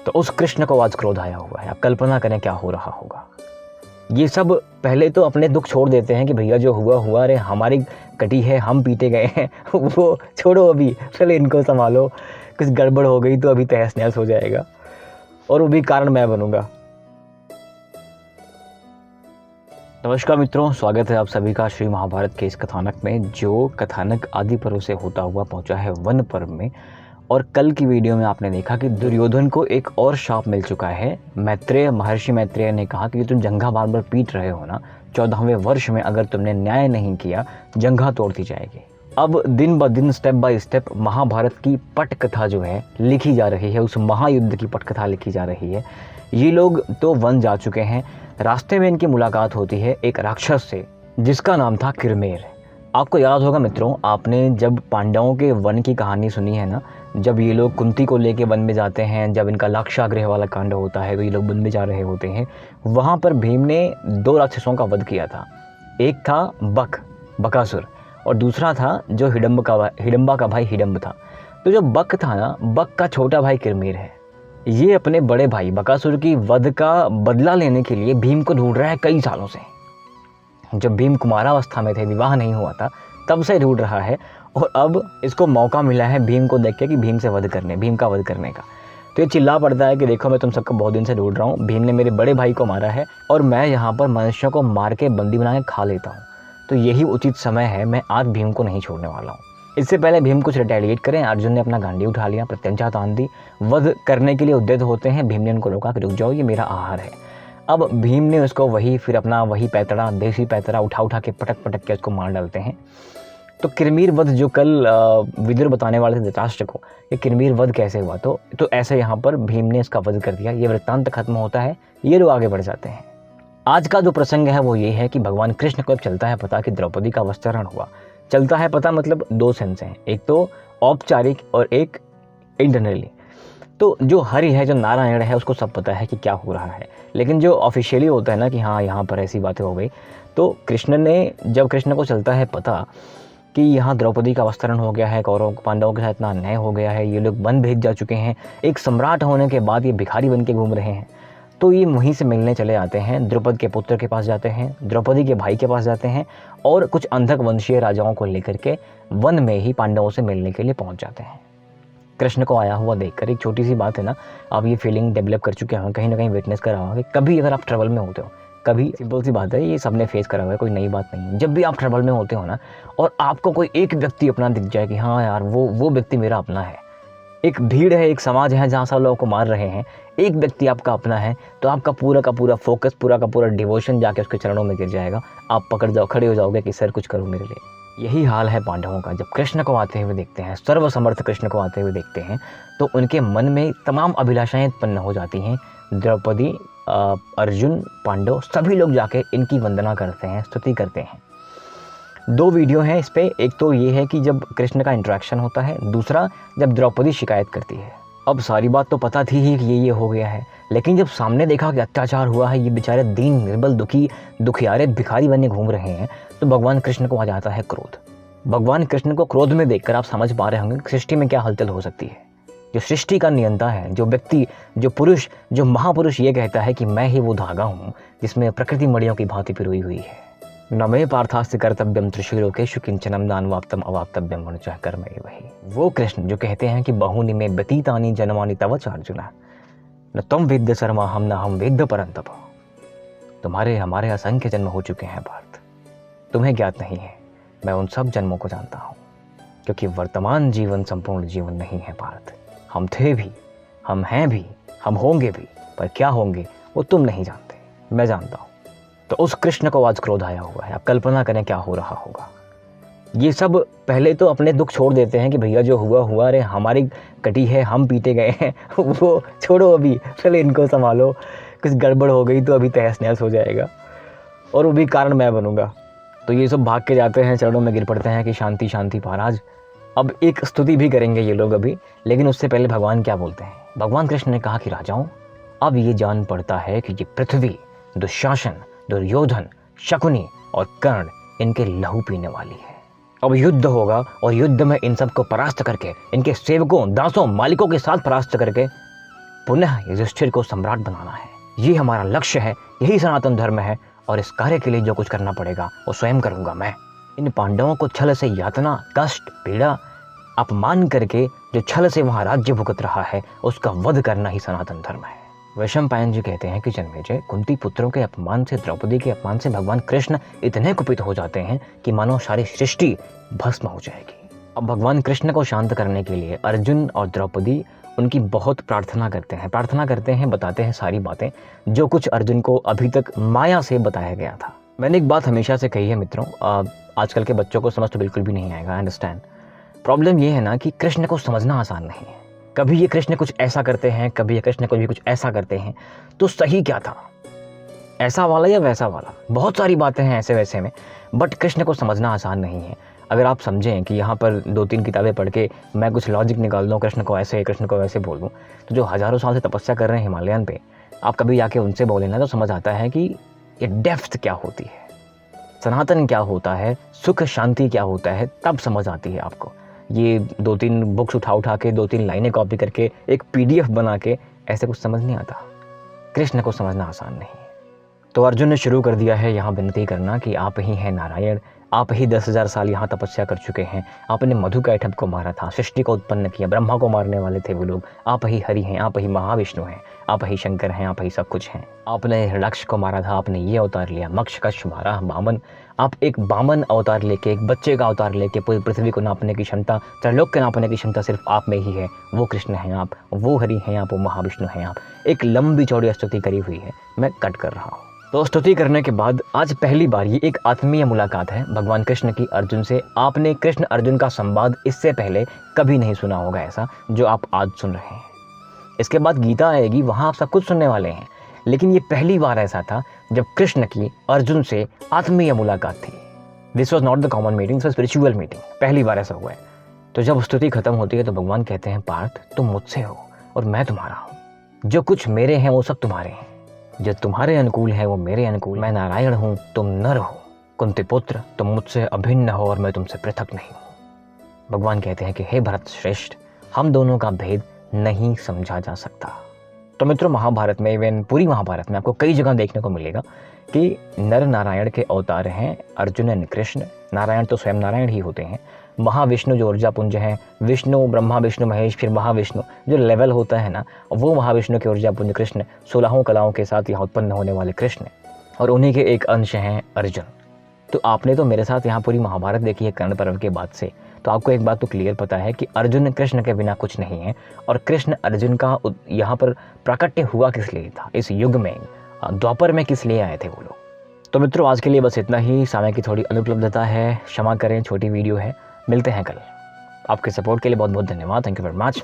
तो उस कृष्ण को आज क्रोध आया हुआ है। आप कल्पना करें क्या हो रहा होगा। ये सब पहले तो अपने दुख छोड़ देते हैं कि भैया जो हुआ हुआ, अरे हमारी कटी है, हम पीटे गए हैं वो छोड़ो, अभी चले इनको संभालो, कुछ गड़बड़ हो गई तो अभी तहस नहस हो जाएगा और वो भी कारण मैं बनूंगा। नमस्कार मित्रों, स्वागत है आप सभी का श्री महाभारत के इस कथानक में, जो कथानक आदि पर्व से होता हुआ पहुंचा है वन पर्व में। और कल की वीडियो में आपने देखा कि दुर्योधन को एक और शाप मिल चुका है। महर्षि मैत्रेय ने कहा कि तुम जंघा बार बार पीट रहे हो ना, 14वें वर्ष में अगर तुमने न्याय नहीं किया, जंघा तोड़ती जाएगी। अब दिन ब दिन स्टेप बाय स्टेप महाभारत की पटकथा जो है लिखी जा रही है, उस महायुद्ध की पटकथा लिखी जा रही है। ये लोग तो वन जा चुके हैं। रास्ते में इनकी मुलाकात होती है एक राक्षस से जिसका नाम था किरमेर। आपको याद होगा मित्रों, आपने जब पांडवों के वन की कहानी सुनी है ना, जब ये लोग कुंती को लेके वन में जाते हैं, जब इनका लाक्षागृह वाला कांड होता है तो ये लोग वन में जा रहे होते हैं। वहाँ पर भीम ने 2 राक्षसों का वध किया था। एक था बकासुर और दूसरा था जो हिडम्बा का भाई हिडम्ब था। तो जो बक था ना, बक का छोटा भाई किरमेर है। ये अपने बड़े भाई बकासुर की वध का बदला लेने के लिए भीम को ढूंढ रहा है कई सालों से। जब भीम कुमारावस्था में थे, विवाह नहीं हुआ था, तब से ढूंढ रहा है। और अब इसको मौका मिला है भीम को देख के कि भीम का वध करने का। तो ये चिल्ला पड़ता है कि देखो, मैं तुम सबको बहुत दिन से ढूंढ रहा हूँ। भीम ने मेरे बड़े भाई को मारा है और मैं यहाँ पर मनुष्यों को मार के बंदी बना के खा लेता हूँ, तो यही उचित समय है। मैं आज भीम को नहीं छोड़ने वाला हूँ। इससे पहले भीम कुछ रिटेलिएट करें, अर्जुन ने अपना गांडी उठा लिया, प्रत्यंचा तान दी, वध करने के लिए उद्यत होते हैं। भीम ने उनको रोका कि रुक जाओ, ये मेरा आहार है। अब भीम ने उसको वही पैतरा, देसी पैतरा उठा के पटक के उसको मार डालते हैं। तो किरमीर वध जो कल विदुर बताने वाले थे धृतराष्ट्र को, ये किरमीर वध कैसे हुआ, तो ऐसे यहाँ पर भीम ने इसका वध कर दिया। ये वृत्तांत खत्म होता है, ये लोग आगे बढ़ जाते हैं। आज का जो प्रसंग है वो ये है कि भगवान कृष्ण को अब चलता है पता कि द्रौपदी का वस्त्रण हुआ। चलता है पता मतलब 2 सेंस हैं, एक तो औपचारिक और एक इंटरनली। तो जो हरि है, जो नारायण है, उसको सब पता है कि क्या हो रहा है, लेकिन जो ऑफिशियली होता है ना कि हाँ यहाँ पर ऐसी बातें हो गई, तो जब कृष्ण को चलता है पता कि यहाँ द्रौपदी का वस्त्रण हो गया है, कौरव पांडवों के साथ इतना अन्याय हो गया है, ये लोग वन भेज जा चुके हैं, एक सम्राट होने के बाद ये भिखारी बन के घूम रहे हैं, तो ये वहीं से मिलने चले आते हैं। द्रुपद के पुत्र के पास जाते हैं, द्रौपदी के भाई के पास जाते हैं और कुछ अंधक वंशीय राजाओं को लेकर के वन में ही पांडवों से मिलने के लिए पहुंच जाते हैं। कृष्ण को आया हुआ देखकर, एक छोटी सी बात है ना, आप ये फीलिंग डेवलप कर चुके हैं, कहीं ना कहीं विटनेस कर रहा होगा। कभी अगर आप ट्रबल में होते हो, कभी, सिंपल सी बात है, ये सबने फेस करा हुआ है, कोई नई बात नहीं है। जब भी आप ट्रबल में होते हो ना और आपको कोई एक व्यक्ति अपना दिख जाए कि हाँ यार वो व्यक्ति मेरा अपना है, एक भीड़ है, एक समाज है जहाँ सब लोगों को मार रहे हैं, एक व्यक्ति आपका अपना है, तो आपका पूरा का पूरा फोकस, पूरा का पूरा डिवोशन जाके उसके चरणों में गिर जाएगा। आप खड़े हो जाओगे कि सर कुछ करो मेरे लिए। यही हाल है पांडवों का। जब कृष्ण को आते हुए देखते हैं, सर्वसमर्थ कृष्ण को आते हुए देखते हैं, तो उनके मन में तमाम अभिलाषाएं उत्पन्न हो जाती हैं। द्रौपदी, अर्जुन, पांडव सभी लोग जाके इनकी वंदना करते हैं, स्तुति करते हैं। 2 वीडियो हैं इस पे। एक तो ये है कि जब कृष्ण का इंटरेक्शन होता है, दूसरा जब द्रौपदी शिकायत करती है। अब सारी बात तो पता थी ही कि ये हो गया है, लेकिन जब सामने देखा कि अत्याचार हुआ है, ये बेचारे दीन निर्बल दुखियारे भिखारी बने घूम रहे हैं, तो भगवान कृष्ण को आ जाता है क्रोध। भगवान कृष्ण को क्रोध में देखकर आप समझ पा रहे होंगे कि सृष्टि में क्या हलचल हो सकती है। जो सृष्टि का नियंता है, जो व्यक्ति, जो पुरुष, जो महापुरुष ये कहता है कि मैं ही वो धागा हूँ जिसमें प्रकृति मड़ियों की भांति पिरोई हुई है। न मे पार्थास्य कर्तव्यम त्रिषु लोकेषु किंचनम नान्वाप्तम अवाप्तव्यम वनुचः कर्म एव हि। वो कृष्ण जो कहते हैं कि बहुनि में व्यतीतानि जन्मानि तव च अर्जुन, न त्वं वेद्य सर्वाहं न हम वेद्य परन्तप। तुम्हारे हमारे असंख्य जन्म हो चुके हैं पार्थ, तुम्हें ज्ञात नहीं है, मैं उन सब जन्मों को जानता हूँ, क्योंकि वर्तमान जीवन संपूर्ण जीवन नहीं है पार्थ। हम थे भी, हम हैं भी, हम होंगे भी, पर क्या होंगे वो तुम नहीं जानते, मैं जानता हूँ। तो उस कृष्ण को आज क्रोध आया हुआ है। आप कल्पना करें क्या हो रहा होगा। ये सब पहले तो अपने दुख छोड़ देते हैं कि भैया जो हुआ हुआ, अरे हमारी कटी है, हम पीटे गए हैं वो छोड़ो, अभी चले इनको संभालो, कुछ गड़बड़ हो गई तो अभी तहस नहस हो जाएगा और वो भी कारण मैं बनूंगा। तो ये सब भाग के जाते हैं, चरणों में गिर पड़ते हैं कि शांति शांति महाराज। अब एक स्तुति भी करेंगे ये लोग अभी, लेकिन उससे पहले भगवान क्या बोलते हैं। भगवान कृष्ण ने कहा कि राजाओं, अब ये जान पड़ता है कि ये पृथ्वी दुशासन, दुर्योधन, शकुनी और कर्ण इनके लहू पीने वाली है। अब युद्ध होगा और युद्ध में इन सबको परास्त करके, इनके सेवकों, दासों, मालिकों के साथ परास्त करके पुनः युधिष्ठिर को सम्राट बनाना है। ये हमारा लक्ष्य है, यही सनातन धर्म है और इस कार्य के लिए जो कुछ करना पड़ेगा वो स्वयं करूँगा मैं। इन पांडवों को छल से यातना, कष्ट, पीड़ा, अपमान करके जो छल से वहाँ राज्य भुगत रहा है उसका वध करना ही सनातन धर्म है। वैशंपायन जी कहते हैं कि जन्मेजय, कुंती पुत्रों के अपमान से, द्रौपदी के अपमान से भगवान कृष्ण इतने कुपित हो जाते हैं कि मानो सारी सृष्टि भस्म हो जाएगी। अब भगवान कृष्ण को शांत करने के लिए अर्जुन और द्रौपदी उनकी बहुत प्रार्थना करते हैं, बताते हैं सारी बातें जो कुछ अर्जुन को अभी तक माया से बताया गया था। मैंने एक बात हमेशा से कही है मित्रों, आजकल के बच्चों को समझ तो बिल्कुल भी नहीं आएगा, अंडरस्टैंड। प्रॉब्लम ये है ना कि कृष्ण को समझना आसान नहीं है। कभी ये कृष्ण कुछ ऐसा करते हैं, कभी ये कृष्ण कभी कुछ ऐसा करते हैं, तो सही क्या था, ऐसा वाला या वैसा वाला? बहुत सारी बातें हैं ऐसे वैसे में, बट कृष्ण को समझना आसान नहीं है। अगर आप समझें कि यहाँ पर 2-3 किताबें पढ़ के मैं कुछ लॉजिक निकाल दूँ, कृष्ण को ऐसे कृष्ण को वैसे बोल दूँ, तो जो हज़ारों साल से तपस्या कर रहे हैं हिमालयन पे, आप कभी जाके उनसे बोलें ना तो समझ आता है कि ये डेप्थ क्या होती है, सनातन क्या होता है, सुख शांति क्या होता है, तब समझ आती है आपको। ये 2-3 बुक्स उठा के 2-3 लाइनें कॉपी करके एक PDF बना के ऐसे कुछ समझ नहीं आता। कृष्ण को समझना आसान नहीं है। तो अर्जुन ने शुरू कर दिया है यहाँ विनती करना कि आप ही हैं नारायण, आप ही 10,000 साल यहाँ तपस्या कर चुके हैं, आपने मधुकैटभ को मारा था, सृष्टि को उत्पन्न किया, ब्रह्मा को मारने वाले थे वो लोग, आप ही हरि हैं, आप ही महाविष्णु हैं, आप ही शंकर हैं, आप ही सब कुछ हैं। आपने हिरण्यकश्यप को मारा था, आपने ये अवतार लिया, मक्षकश्यप मारा, बामन, आप एक बामन अवतार लेके, एक बच्चे का अवतार लेके पूरी पृथ्वी को नापने की क्षमता, त्रैलोक के नापने की क्षमता सिर्फ आप में ही है। वो कृष्ण हैं आप, वो हरि हैं आप, वो महाविष्णु हैं आप। एक लंबी चौड़ी स्तुति करी हुई है, मैं कट कर रहा हूँ। तो स्तुति करने के बाद आज पहली बार ये एक आत्मीय मुलाकात है भगवान कृष्ण की अर्जुन से। आपने कृष्ण अर्जुन का संवाद इससे पहले कभी नहीं सुना होगा ऐसा जो आप आज सुन रहे हैं। इसके बाद गीता आएगी, वहाँ आप सब कुछ सुनने वाले हैं, लेकिन ये पहली बार ऐसा था जब कृष्ण की अर्जुन से आत्मीय मुलाकात थी। This was not the common meeting, this was spiritual meeting, पहली बार ऐसा हुआ है। तो जब स्तुति खत्म होती है तो भगवान कहते हैं, पार्थ तुम मुझसे हो और मैं तुम्हारा हूँ, जो कुछ मेरे हैं वो सब तुम्हारे हैं, जो तुम्हारे अनुकूल है वो मेरे अनुकूल, मैं नारायण हूँ तुम नर हो, कुंती पुत्र तुम मुझसे अभिन्न हो और मैं तुमसे पृथक नहीं हूँ। भगवान कहते हैं कि हे भरत श्रेष्ठ, हम दोनों का भेद नहीं समझा जा सकता। तो मित्रों, महाभारत में, इवन पूरी महाभारत में आपको कई जगह देखने को मिलेगा कि नर नारायण के अवतार हैं अर्जुन एंड कृष्ण। नारायण तो स्वयं नारायण ही होते हैं, महाविष्णु जो ऊर्जा पुंज हैं, विष्णु, ब्रह्मा विष्णु महेश, फिर महाविष्णु जो लेवल होता है ना, वो महाविष्णु के ऊर्जा पुंज कृष्ण, 16 कलाओं के साथ यहाँ उत्पन्न होने वाले कृष्ण, और उन्हीं के एक अंश हैं अर्जुन। तो आपने तो मेरे साथ यहाँ पूरी महाभारत देखी है कर्ण पर्व के बाद से, तो आपको एक बात तो क्लियर पता है कि अर्जुन कृष्ण के बिना कुछ नहीं है, और कृष्ण अर्जुन का यहाँ पर प्राकट्य हुआ किस लिए था, इस युग में द्वापर में किस लिए आए थे वो लोग। तो मित्रों, आज के लिए बस इतना ही। समय की थोड़ी अनुपलब्धता है, क्षमा करें, छोटी वीडियो है। मिलते हैं कल। आपके सपोर्ट के लिए बहुत बहुत धन्यवाद। Thank you very much.